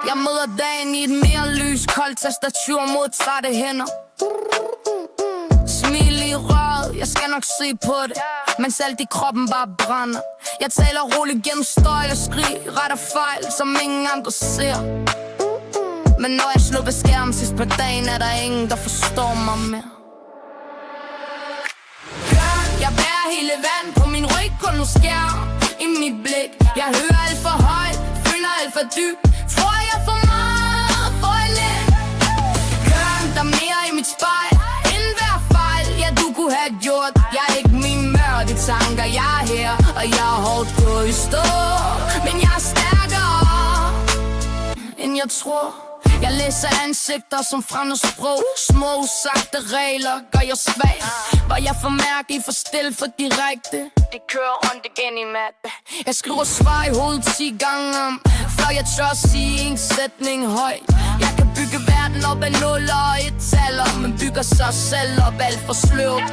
Jeg møder dagen i et mere lys, koldt tastatur mod trætte hænder. Smil i røret, jeg skal nok se på det, mens alt i kroppen bare brænder. Jeg taler roligt gennem støj og skrig, retter fejl, som ingen andre ser. Men når jeg slukker skærmen sidst på dagen, er der ingen, der forstår mig mere. Jeg bærer hele verden på min ryg, kun nu skær i mit blik. Jeg hører alt for højt, føler alt for dybt. Får jeg for meget, får jeg lidt. Der er mere i mit spejl, end hver fejl, ja du kunne have gjort. Jeg er ikke mine mørke tanker, jeg er her, og jeg er hårdt gået i stå. Men jeg er stærkere, end jeg tror. Jeg læser ansigter som fremmed sprog. Små usagte regler gør jeg svag. Hvor jeg får mærke, I for stille for direkte. Det kører rundt igen i matte. Jeg skriver svar i hovedet 10 gange om, før jeg tør sige en sætning høj. Jeg kan bygge verden op af nuller og et-taller, men bygger sig selv op alt for sløvt.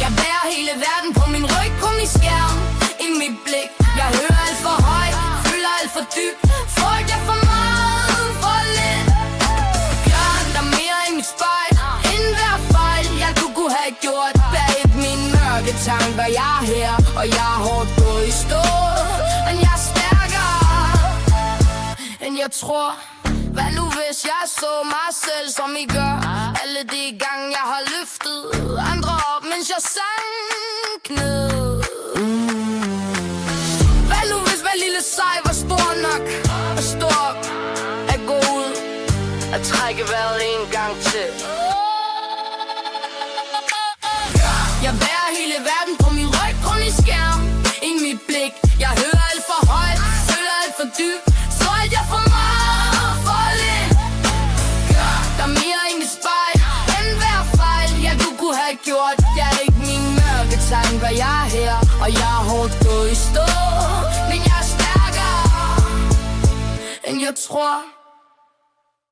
Jeg bærer hele verden på min ryg, kun i skærm i mit blik. Jeg hører alt for højt, føler alt for dybt. Folk er for meget, for lidt. Der er mere i mit spejl, end hver fejl, jeg kunne have gjort. Bag et mine mørke tanker, jeg er her, og jeg er hårdt gået i stå. Men jeg er stærkere, end jeg tror. Hvad nu hvis jeg så mig selv som I gør? Alle de gange jeg har løftet andre op, mens jeg sank ned. Hvad nu hvis hver lille sej var stor nok at stå op, at gå ud, at trække vejret en gang til. Jeg bærer hele verden på min ryg, kun i skærm i mit blik. Jeg hører alt for højt, føler alt for dybt. Så alt jeg for meget, for lidt. Der er mere i mit spejl, end hver fejl, jeg kunne have gjort. Jeg er ikke mine mørke tanker, jeg er her, og jeg er hårdt gået i stå. Men jeg er stærkere, end jeg tror.